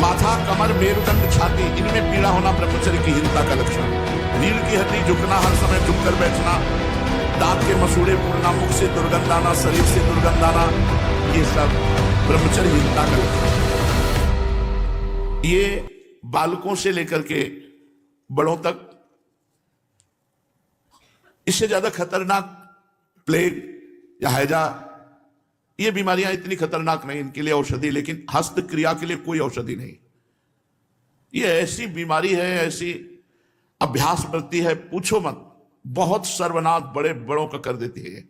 माथा, कमर, मेरुदंड, छाती, इनमें पीड़ा होना ब्रह्मचर्य की हीनता का लक्षण। रीढ़ की हड्डी झुकना, हर समय झुककर बैठना, दांत के मसूड़े फूटना, मुख से दुर्गंध आना, शरीर से दुर्गंध आना, ये सब ब्रह्मचर्य हीनता का लक्षण। ये बालकों से लेकर के बड़ों तक। इससे ज्यादा खतरनाक प्लेग या हैजा, ये बीमारियां इतनी खतरनाक नहीं, इनके लिए औषधि, लेकिन हस्त क्रिया के लिए कोई औषधि नहीं। ये ऐसी बीमारी है, ऐसी अभ्यास वृत्ति है, पूछो मत, बहुत सर्वनाश बड़े बड़ों का कर देती है।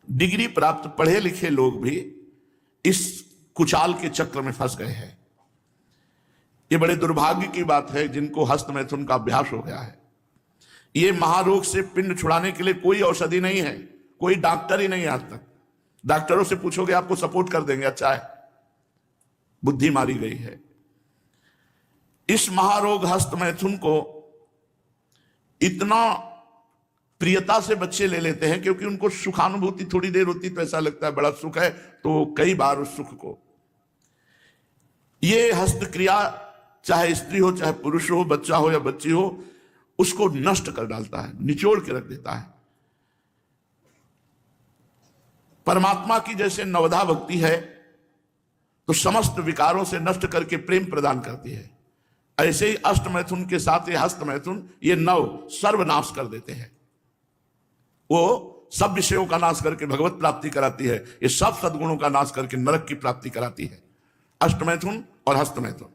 डिग्री प्राप्त पढ़े लिखे लोग भी इस कुचाल के चक्र में फंस गए हैं। ये बड़े दुर्भाग्य की बात है जिनको हस्त मैथुन का अभ्यास हो गया है। ये महारोग से पिंड छुड़ाने के लिए कोई औषधि नहीं है, कोई डॉक्टर ही नहीं आज तक। डॉक्टरों से पूछोगे आपको सपोर्ट कर देंगे, अच्छा है, बुद्धि मारी गई है। इस महारोग हस्त मैथुन को इतना प्रियता से बच्चे ले लेते हैं क्योंकि उनको सुखानुभूति थोड़ी देर होती तो ऐसा लगता है बड़ा सुख है, तो कई बार उस सुख को ये हस्त क्रिया, चाहे स्त्री हो चाहे पुरुष हो, बच्चा हो या बच्ची हो, उसको नष्ट कर डालता है, निचोड़ के रख देता है। परमात्मा की जैसे नवधा भक्ति है तो समस्त विकारों से नष्ट करके प्रेम प्रदान करती है, ऐसे ही अष्ट मैथुन के साथ ये हस्त मैथुन ये नव सर्वनाश कर देते हैं। वो सब विषयों का नाश करके भगवत प्राप्ति कराती है, ये सब सद्गुणों का नाश करके नरक की प्राप्ति कराती है, अष्ट मैथुन और हस्त मैथुन।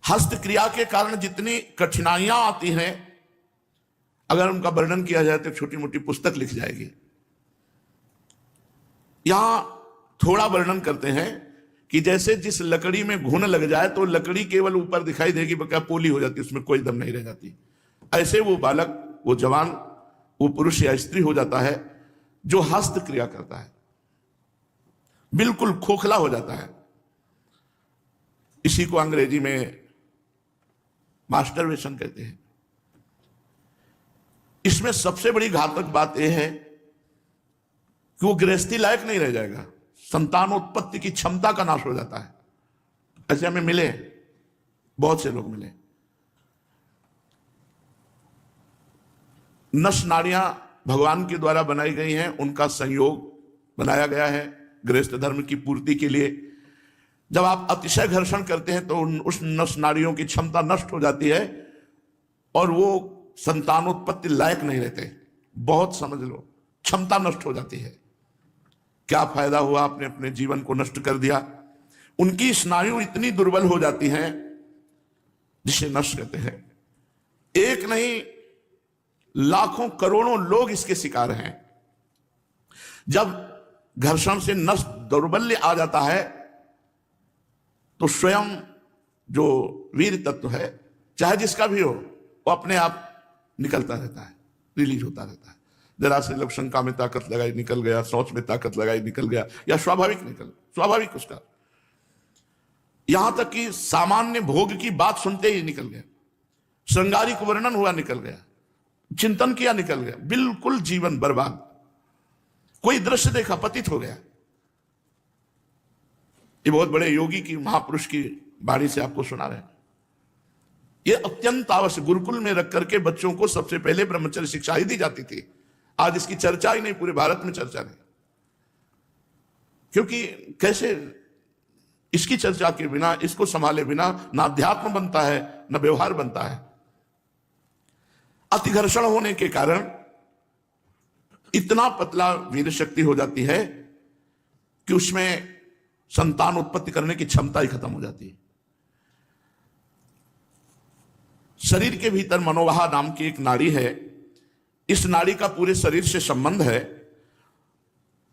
हस्त क्रिया के कारण जितनी कठिनाइयां आती हैं, अगर उनका वर्णन किया जाए तो छोटी मोटी पुस्तक लिख जाएगी। यहां थोड़ा वर्णन करते हैं कि जैसे जिस लकड़ी में घुन लग जाए तो लकड़ी केवल ऊपर दिखाई देगी, बका पोली हो जाती, उसमें कोई दम नहीं रह जाती। ऐसे वो बालक, वो जवान, वो पुरुष या स्त्री हो जाता है जो हस्त क्रिया करता है, बिल्कुल खोखला हो जाता है। इसी को अंग्रेजी में मास्टरबेशन कहते हैं। इसमें सबसे बड़ी घातक बात यह है कि वो गृहस्थी लायक नहीं रह जाएगा, संतानोत्पत्ति की क्षमता का नाश हो जाता है। ऐसे हमें मिले, बहुत से लोग मिले। नस नाड़ियां भगवान के द्वारा बनाई गई हैं, उनका संयोग बनाया गया है गृहस्थ धर्म की पूर्ति के लिए। जब आप अतिशय घर्षण करते हैं तो उस नस नाड़ियों की क्षमता नष्ट हो जाती है और वो संतानोत्पत्ति लायक नहीं रहते। बहुत समझ लो, क्षमता नष्ट हो जाती है। क्या फायदा हुआ, आपने अपने जीवन को नष्ट कर दिया। उनकी स्नायु इतनी दुर्बल हो जाती हैं जिसे नष्ट कहते हैं। एक नहीं, लाखों करोड़ों लोग इसके शिकार हैं। जब घर्षण से नस दौर्बल्य आ जाता है तो स्वयं जो वीर तत्व है, चाहे जिसका भी हो, वो अपने आप निकलता रहता है, रिलीज होता रहता है। जरा से लोग शंका में ताकत लगाई निकल गया, सोच में ताकत लगाई निकल गया, या स्वाभाविक उसका, यहां तक कि सामान्य भोग की बात सुनते ही निकल गया, श्रृंगारिक वर्णन हुआ निकल गया, चिंतन किया निकल गया, बिल्कुल जीवन बर्बाद। कोई दृश्य देखा पतित हो गया। ये बहुत बड़े योगी की, महापुरुष की वाणी से आपको सुना रहे हैं। ये अत्यंत आवश्यक, गुरुकुल में रख करके बच्चों को सबसे पहले ब्रह्मचर्य शिक्षा ही दी जाती थी। आज इसकी चर्चा ही नहीं, पूरे भारत में चर्चा नहीं। क्योंकि कैसे इसकी चर्चा के बिना, इसको संभाले बिना ना अध्यात्म बनता है ना व्यवहार बनता है। अतिघर्षण होने के कारण इतना पतला वीर शक्ति हो जाती है कि उसमें संतान उत्पत्ति करने की क्षमता ही खत्म हो जाती है। शरीर के भीतर मनोवाह नाम की एक नाड़ी है। इस नाड़ी का पूरे शरीर से संबंध है।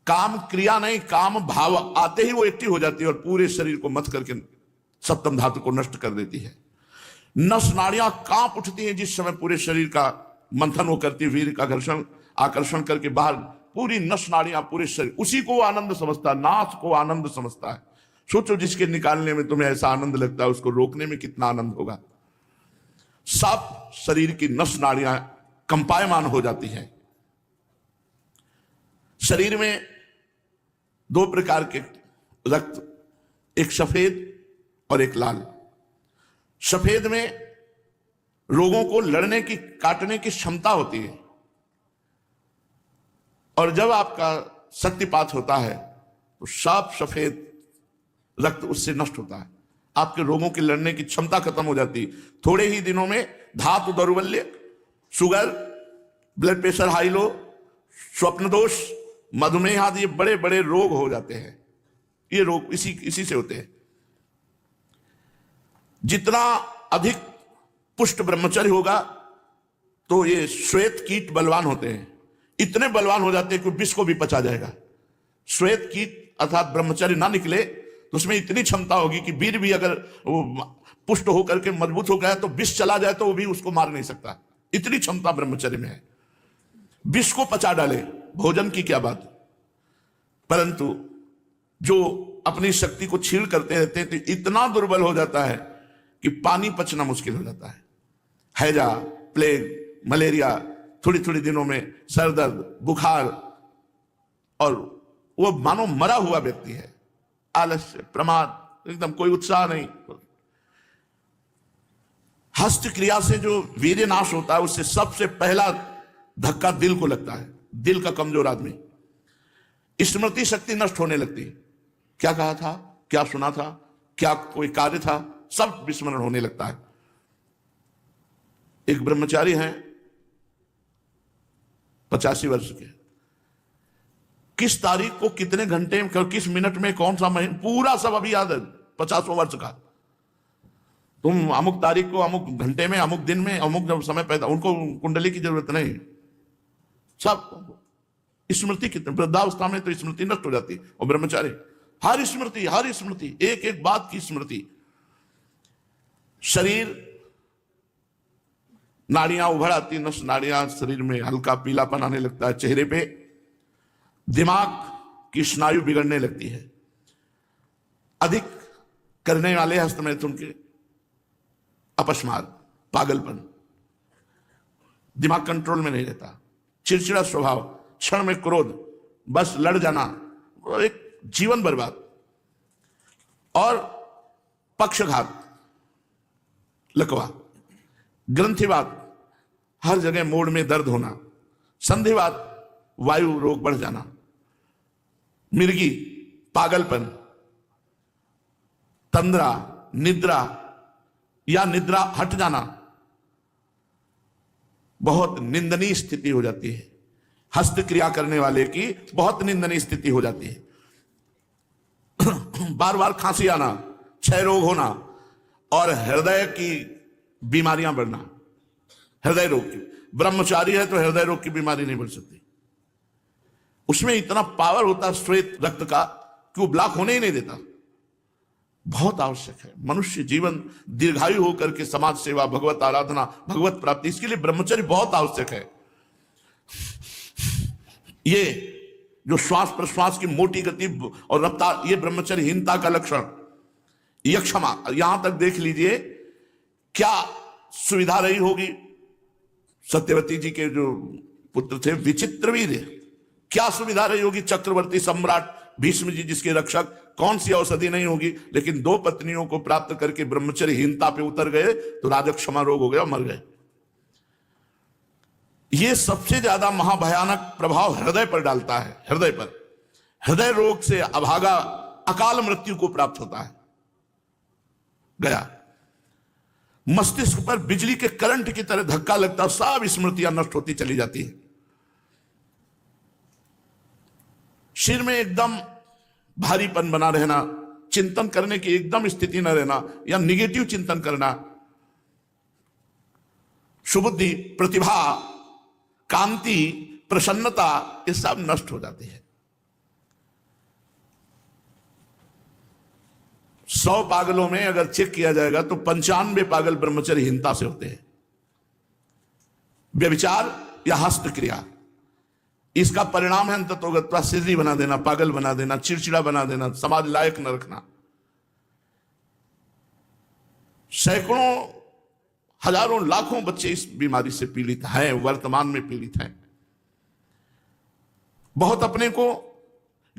काम क्रिया नहीं, काम भाव आते ही वो एक्टिव हो जाती है और पूरे शरीर को मथ करके सप्तम धातु को नष्ट कर देती है। नस नाड़ियां कांप उठती हैं जिस समय पूरे शरीर का मंथन वो करती है, वीर का घर्षण आकर्षण करके बाहर पूरी नस नाड़ियां, पूरे शरीर, उसी को वो आनंद समझता है, नाश को आनंद समझता है। सोचो जिसके निकालने में तुम्हें ऐसा आनंद लगता है, उसको रोकने में कितना आनंद होगा। सब शरीर की नस नाड़ियां कंपायमान हो जाती हैं। शरीर में दो प्रकार के रक्त एक सफेद और एक लाल। सफेद में रोगों को लड़ने की, काटने की क्षमता होती है, और जब आपका शक्तिपात होता है तो साफ सफेद रक्त उससे नष्ट होता है, आपके रोगों की लड़ने की क्षमता खत्म हो जाती है। थोड़े ही दिनों में धातु दौर्बल्य, sugar, blood pressure high low, स्वप्न दोष, मधुमेह आदि ये बड़े बड़े रोग हो जाते हैं। ये रोग इसी से होते हैं। जितना अधिक पुष्ट ब्रह्मचर्य होगा तो ये श्वेत कीट बलवान होते हैं, इतने बलवान हो जाते हैं कि विष को भी पचा जाएगा। श्वेत कीट अर्थात ब्रह्मचर्य ना निकले तो उसमें इतनी क्षमता होगी कि वीर भी अगर वो पुष्ट होकर के मजबूत हो गया तो विष चला जाए तो वो भी उसको मार नहीं सकता, इतनी क्षमता ब्रह्मचर्य में है। विष को पचा डाले, भोजन की क्या बात। परंतु जो अपनी शक्ति को छीण करते रहते हैं तो इतना दुर्बल हो जाता है कि पानी पचना मुश्किल हो जाता है। हैजा, प्लेग, मलेरिया, थोड़ी थोड़ी दिनों में सर दर्द, बुखार, और वो मानो मरा हुआ व्यक्ति है। आलस्य, प्रमाद, एकदम कोई उत्साह नहीं। हस्त क्रिया से जो वीर्य नाश होता है उससे सबसे पहला धक्का दिल को लगता है। दिल का कमजोर आदमी, स्मृति शक्ति नष्ट होने लगती है। क्या कहा था, क्या सुना था, क्या कोई कार्य था, सब विस्मरण होने लगता है। एक ब्रह्मचारी हैं 85 वर्ष के, किस तारीख को, कितने घंटे में, किस मिनट में, कौन सा महीना, पूरा सब अभी याद है। 50 वर्ष का, तुम अमुक तारीख को, अमुक घंटे में, अमुक दिन में, अमुक जब समय पैदा, उनको कुंडली की जरूरत नहीं, सब स्मृति। कितने वृद्धावस्था में तो स्मृति नष्ट हो जाती। और ब्रह्मचारी हर स्मृति, एक एक बात की स्मृति। शरीर, नाड़ियां उभर आती, नस नाड़ियां शरीर में, हल्का पीलापन आने लगता है चेहरे पे। दिमाग की स्नायु बिगड़ने लगती है। अधिक करने वाले हस्तमैथुन के अपस्मार, पागलपन, दिमाग कंट्रोल में नहीं रहता, चिड़चिड़ा स्वभाव, क्षण में क्रोध, बस लड़ जाना, एक जीवन बर्बाद। और पक्षघात, लकवा, ग्रंथिवात, हर जगह मोड़ में दर्द होना, संधिवात, वायु रोग बढ़ जाना, मिर्गी, पागलपन, तंद्रा, निद्रा या निद्रा हट जाना, बहुत निंदनीय स्थिति हो जाती है। हस्त क्रिया करने वाले की बहुत निंदनीय स्थिति हो जाती है। बार बार खांसी आना, क्षय रोग होना, और हृदय की बीमारियां बढ़ना। हृदय रोग की, ब्रह्मचारी है तो हृदय रोग की बीमारी नहीं बढ़ सकती। उसमें इतना पावर होता है श्वेत रक्त का कि वो ब्लॉक होने ही नहीं देता। बहुत आवश्यक है मनुष्य जीवन दीर्घायु होकर के समाज सेवा, भगवत आराधना, भगवत प्राप्ति, इसके लिए ब्रह्मचर्य बहुत आवश्यक है। ये जो श्वास प्रश्वास की मोटी गति और रफ्तार, ये ब्रह्मचर्यहीनता का लक्षण। यह क्षमा, यहां तक देख लीजिए क्या सुविधा रही होगी सत्यवती जी के जो पुत्र थे विचित्रवीर, क्या सुविधा रही होगी चक्रवर्ती सम्राट भीष्म जी जिसके रक्षक, कौन सी औषधि नहीं होगी। लेकिन 2 पत्नियों को प्राप्त करके ब्रह्मचर्यहीनता पे उतर गए तो राजक्षमा रोग हो गया, मर गए। यह सबसे ज्यादा महाभयानक प्रभाव हृदय पर डालता है। हृदय पर, हृदय रोग से अभागा अकाल मृत्यु को प्राप्त होता है। गया मस्तिष्क पर बिजली के करंट की तरह धक्का लगता, सब स्मृतियां नष्ट होती चली जाती है। सिर में एकदम भारीपन बना रहना, चिंतन करने की एकदम स्थिति न रहना या निगेटिव चिंतन करना, सुबुद्धि, प्रतिभा, कांति, प्रसन्नता, ये सब नष्ट हो जाती है। 100 पागलों में अगर चेक किया जाएगा तो 95 पागल ब्रह्मचर्यहीनता से होते हैं। व्यभिचार या हस्त क्रिया, इसका परिणाम है अंततोगत्वा सिर्री बना देना, पागल बना देना, चिड़चिड़ा बना देना, समाज लायक न रखना। सैकड़ों, हजारों, लाखों बच्चे इस बीमारी से पीड़ित हैं, वर्तमान में पीड़ित हैं। बहुत अपने को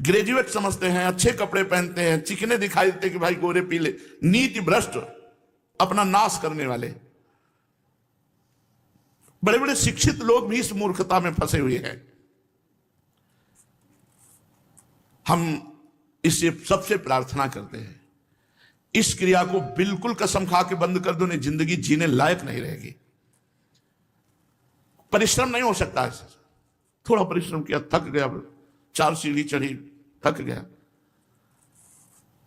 ग्रेजुएट समझते हैं, अच्छे कपड़े पहनते हैं, चिकने दिखाई देते कि भाई गोरे पीले, नीति भ्रष्ट, अपना नाश करने वाले बड़े बड़े शिक्षित लोग भी इस मूर्खता में फंसे हुए हैं। हम इससे सबसे प्रार्थना करते हैं, इस क्रिया को बिल्कुल कसम खा के बंद कर दो, नहीं जिंदगी जीने लायक नहीं रहेगी। परिश्रम नहीं हो सकता है, थोड़ा परिश्रम किया, थक गया, 4 सीढ़ी चढ़ी, थक गया,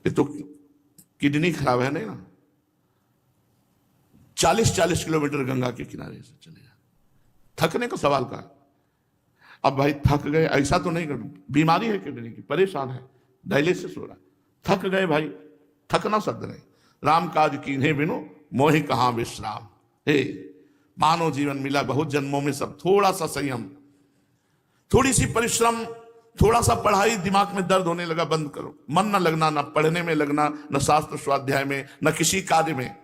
ये तो किडनी खराब है नहीं ना। 40-40 किलोमीटर गंगा के किनारे से चले गया, थकने का सवाल का। अब भाई थक गए, ऐसा तो नहीं कर, बीमारी है किडनी की, परेशान है, डायलिसिस हो रहा, थक गए भाई, थकना शब्द नहीं। राम काज कीन्हे बिनु मोहि कहां विश्राम। हे मानव जीवन मिला बहुत जन्मों में, सब थोड़ा सा संयम, थोड़ी सी परिश्रम, थोड़ा सा पढ़ाई, दिमाग में दर्द होने लगा, बंद करो, मन न लगना, न पढ़ने में लगना, न शास्त्र स्वाध्याय में, न किसी कार्य में।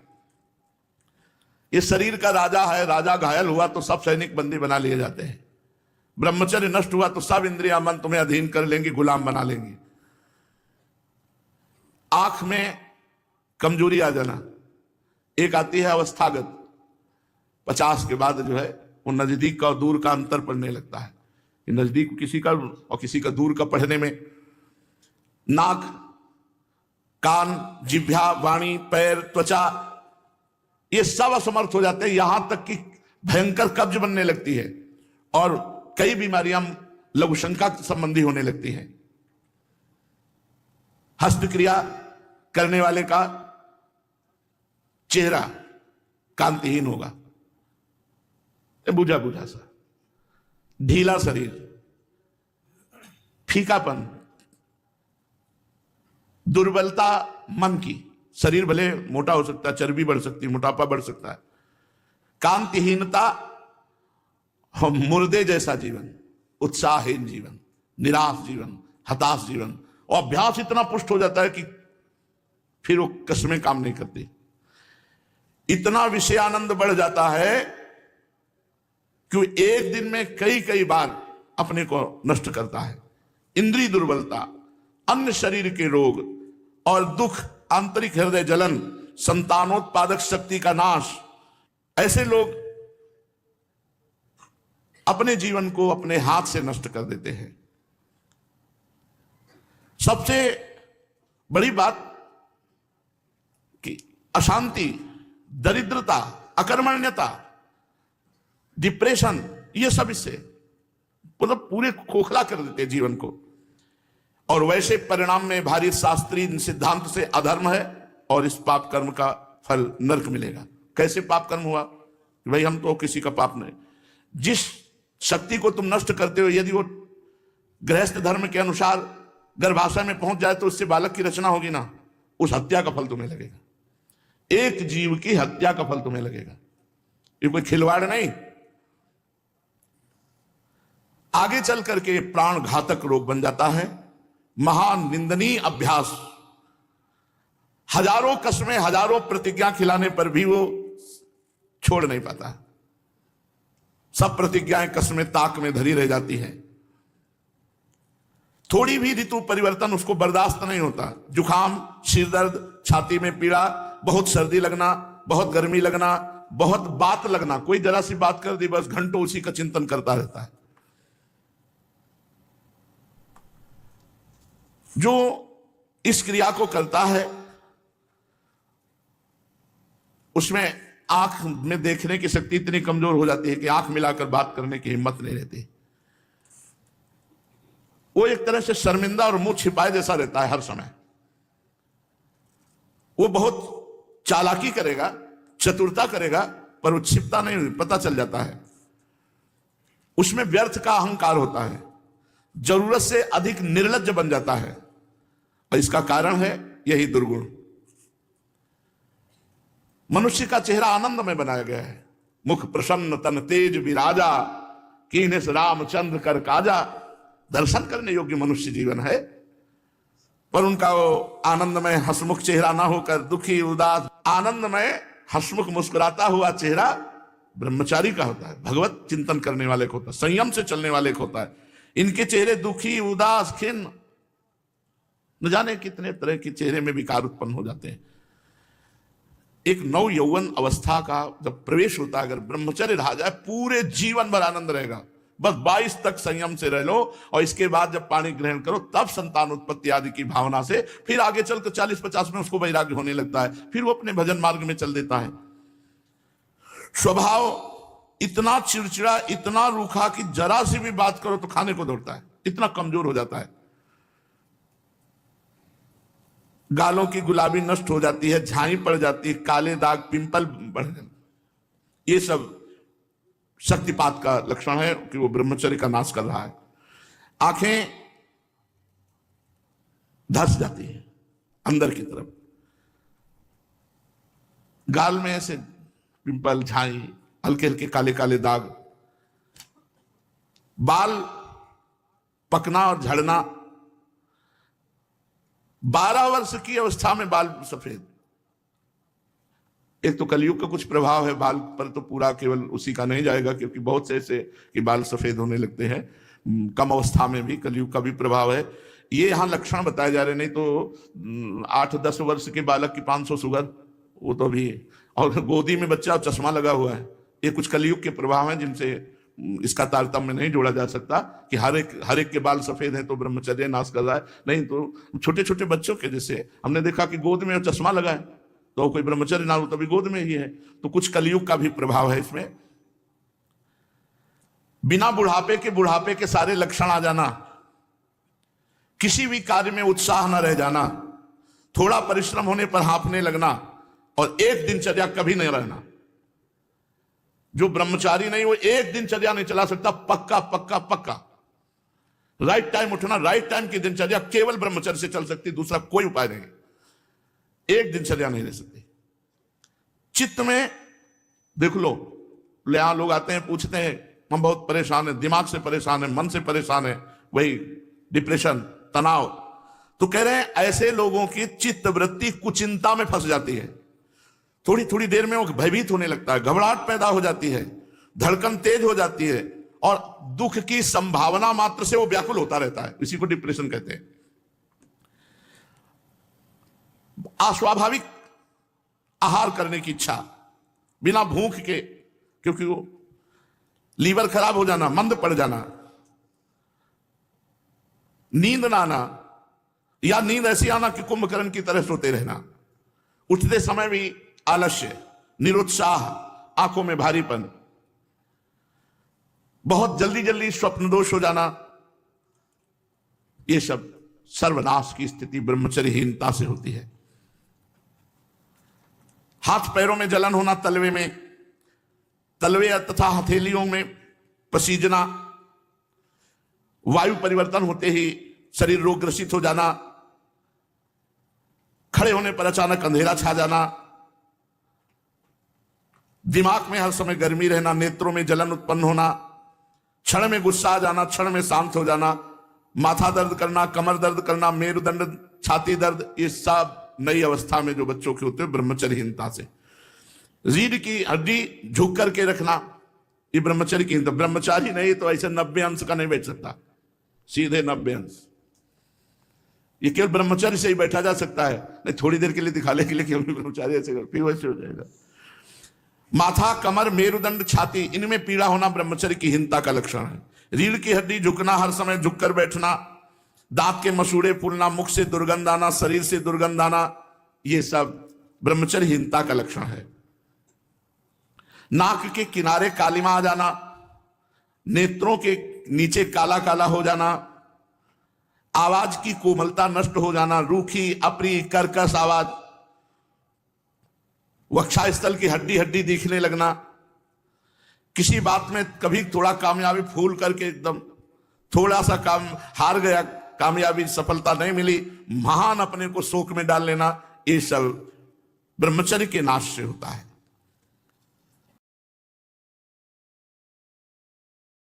ये शरीर का राजा है, राजा घायल हुआ तो सब सैनिक बंदी बना लिए जाते हैं, ब्रह्मचर्य नष्ट हुआ तो सब इंद्रिया मन तुम्हें अधीन कर लेंगी, गुलाम बना लेंगी। आंख में कमजोरी आ जाना, एक आती है अवस्थागत, 50 के बाद जो है वो नजदीक का और दूर का अंतर पड़ने लगता है, नजदीक किसी का और किसी का दूर का पढ़ने में। नाक, कान, जिह्वा, वाणी, पैर, त्वचा, ये सब असमर्थ हो जाते हैं, यहां तक कि भयंकर कब्ज बनने लगती है और कई बीमारियां लघुशंका संबंधी होने लगती हैं। हस्तक्रिया करने वाले का चेहरा कांतिहीन होगा, बुझा बुझा सा, ढीला शरीर, फीकापन, दुर्बलता मन की, शरीर भले मोटा हो सकता है, चर्बी बढ़ सकती है, मोटापा बढ़ सकता है, कांतिहीनता, मुर्दे जैसा जीवन, उत्साहहीन जीवन, निराश जीवन, हताश जीवन, और अभ्यास इतना पुष्ट हो जाता है कि फिर वो कसमें काम नहीं करती, इतना विषय आनंद बढ़ जाता है कि एक दिन में कई कई बार अपने को नष्ट करता है। इंद्रिय दुर्बलता, अन्य शरीर के रोग और दुख, आंतरिक हृदय जलन, संतानोत्पादक शक्ति का नाश, ऐसे लोग अपने जीवन को अपने हाथ से नष्ट कर देते हैं। सबसे बड़ी बात कि अशांति, दरिद्रता, अकर्मण्यता, डिप्रेशन, ये सब इससे मतलब पूरे खोखला कर देते हैं जीवन को। और वैसे परिणाम में भारी शास्त्रीय सिद्धांत से अधर्म है और इस पाप कर्म का फल नरक मिलेगा। कैसे पाप कर्म हुआ कि भाई हम तो किसी का पाप नहीं, जिस शक्ति को तुम नष्ट करते हो यदि वो गृहस्थ धर्म के अनुसार गर्भाशय में पहुंच जाए तो उससे बालक की रचना होगी ना, उस हत्या का फल तुम्हें लगेगा, एक जीव की हत्या का फल तुम्हें लगेगा। ये कोई खिलवाड़ नहीं, आगे चल करके प्राण घातक रोग बन जाता है, महान निंदनीय अभ्यास। हजारों कसमें, हजारों प्रतिज्ञा खिलाने पर भी वो छोड़ नहीं पाता, सब प्रतिज्ञाएं कसमें ताक में धरी रह जाती हैं। थोड़ी भी ऋतु परिवर्तन उसको बर्दाश्त नहीं होता, जुकाम, सिरदर्द, छाती में पीड़ा, बहुत सर्दी लगना, बहुत गर्मी लगना, बहुत बात लगना, कोई जरा सी बात कर दी बस घंटों उसी का चिंतन करता रहता है। जो इस क्रिया को करता है उसमें आंख में देखने की शक्ति इतनी कमजोर हो जाती है कि आंख मिलाकर बात करने की हिम्मत नहीं रहती। वो एक तरह से शर्मिंदा और मुंह छिपाए जैसा रहता है हर समय। वो बहुत चालाकी करेगा, चतुरता करेगा, पर वो छिपता नहीं, पता चल जाता है। उसमें व्यर्थ का अहंकार होता है, जरूरत से अधिक निर्लज्ज बन जाता है, और इसका कारण है यही दुर्गुण। मनुष्य का चेहरा आनंद में बनाया गया है, मुख प्रसन्न तन तेज विराजा, कीन्हे रामचंद्र कर काजा। दर्शन करने योग्य मनुष्य जीवन है, पर उनका वो आनंदमय हंसमुख चेहरा ना होकर दुखी उदास, आनंदमय हंसमुख मुस्कुराता हुआ चेहरा ब्रह्मचारी का होता है, भगवत चिंतन करने वाले को होता है, संयम से चलने वाले को होता है। इनके चेहरे दुखी, उदास, खिन्न, न जाने कितने तरह के चेहरे में विकार उत्पन्न हो जाते हैं। एक नव यौवन अवस्था का जब प्रवेश होता है, अगर ब्रह्मचर्य रहा जाए पूरे जीवन भर आनंद रहेगा। बस 22 तक संयम से रह लो और इसके बाद जब पानी ग्रहण करो तब संतान उत्पत्ति आदि की भावना से फिर आगे चलकर 40-50 में उसको वैराग्य होने लगता है, फिर वो अपने भजन मार्ग में चल देता है। स्वभाव इतना चिड़चिड़ा, इतना रूखा कि जरा सी भी बात करो तो खाने को दौड़ता है, इतना कमजोर हो जाता है। गालों की गुलाबी नष्ट हो जाती है, झाई पड़ जाती है, काले दाग, पिंपल बढ़ जाते, ये सब शक्तिपात का लक्षण है कि वो ब्रह्मचर्य का नाश कर रहा है। आंखें धस जाती है अंदर की तरफ, गाल में ऐसे पिंपल, झाई, हल्के हल्के काले काले दाग, बाल पकना और झड़ना, 12 वर्ष की अवस्था में बाल सफेद। एक तो कलयुग का कुछ प्रभाव है बाल पर, तो पूरा केवल उसी का नहीं जाएगा, क्योंकि बहुत से ऐसे कि बाल सफेद होने लगते हैं कम अवस्था में भी, कलयुग का भी प्रभाव है। ये यहाँ लक्षण बताए जा रहे, नहीं तो 8-10 वर्ष के बालक की 500 शुगर, वो तो भी, और गोदी में बच्चा और चश्मा लगा हुआ है, ये कुछ कलयुग के प्रभाव हैं जिनसे इसका तारतम्य नहीं जोड़ा जा सकता कि हर एक के बाल सफेद हैं तो ब्रह्मचर्य नाश कर रहा है। नहीं तो छोटे छोटे बच्चों के जैसे हमने देखा कि गोद में चश्मा लगा है तो कोई ब्रह्मचर्य ना हो, तभी गोद में ही है, तो कुछ कलयुग का भी प्रभाव है इसमें। बिना बुढ़ापे के सारे लक्षण आ जाना, किसी भी कार्य में उत्साह न रह जाना, थोड़ा परिश्रम होने पर हाँफने लगना, और एक दिनचर्या कभी नहीं रहना। जो ब्रह्मचारी नहीं वो एक दिनचर्या नहीं चला सकता, पक्का पक्का पक्का। राइट टाइम उठना, राइट टाइम की दिनचर्या केवल ब्रह्मचर्य से चल सकती, दूसरा कोई उपाय नहीं। एक दिनचर्या नहीं रह सकती। चित्त में देख लो, यहां लोग आते हैं पूछते हैं हम बहुत परेशान हैं, दिमाग से परेशान है, मन से परेशान है, वही डिप्रेशन, तनाव, तो कह रहे हैं ऐसे लोगों की चित्त वृत्ति कुचिंता में फंस जाती है। थोड़ी थोड़ी देर में वो भयभीत होने लगता है, घबराहट पैदा हो जाती है, धड़कन तेज हो जाती है, और दुख की संभावना मात्र से वो व्याकुल होता रहता है। इसी को डिप्रेशन कहते हैं। अस्वाभाविक आहार करने की इच्छा, बिना भूख के, क्योंकि वो लीवर खराब हो जाना, मंद पड़ जाना, नींद ना आना, या नींद ऐसी आना कि कुंभकर्ण की तरह सोते रहना, उठते समय भी आलस्य, निरुत्साह, आंखों में भारीपन, बहुत जल्दी जल्दी स्वप्न दोष हो जाना, ये सब सर्वनाश की स्थिति ब्रह्मचर्यहीनता से होती है। हाथ पैरों में जलन होना, तलवे तथा हथेलियों में पसीजना, वायु परिवर्तन होते ही शरीर रोग ग्रसित हो जाना, खड़े होने पर अचानक अंधेरा छा जाना, दिमाग में हर समय गर्मी रहना, नेत्रों में जलन उत्पन्न होना, क्षण में गुस्सा आ जाना, क्षण में शांत हो जाना, माथा दर्द करना, कमर दर्द करना, मेरुदंड, छाती दर्द, ये सब नई अवस्था में जो बच्चों के होते हैं ब्रह्मचर्यहीनता से। रीढ़ की हड्डी झुक करके रखना, ये ब्रह्मचर्य की, तो ब्रह्मचारी नहीं तो ऐसे 90 अंश का नहीं बैठ सकता, सीधे 90 अंश। ये केवल ब्रह्मचर्य से ही बैठा जा सकता है, नहीं थोड़ी देर के लिए दिखाने के लिए कि ब्रह्मचारी ऐसे कर, फिर वैसे हो जाएगा। माथा, कमर, मेरुदंड, छाती, इनमें पीड़ा होना ब्रह्मचर्य की हीनता का लक्षण है। रीढ़ की हड्डी झुकना, हर समय झुककर बैठना, दांत के मसूड़े फूलना, मुख से दुर्गंध आना, शरीर से दुर्गंध आना, ये सब ब्रह्मचर्यहीनता का लक्षण है। नाक के किनारे कालिमा आ जाना, नेत्रों के नीचे काला काला हो जाना, आवाज की कोमलता नष्ट हो जाना, रूखी, अप्रिय, कर्कश आवाज, वक्षस्थल की हड्डी हड्डी दिखने लगना, किसी बात में कभी थोड़ा कामयाबी फूल करके एकदम थोड़ा सा काम हार गया, कामयाबी सफलता नहीं मिली, महान अपने को शोक में डाल लेना, ये सब ब्रह्मचर्य के नाश से होता है।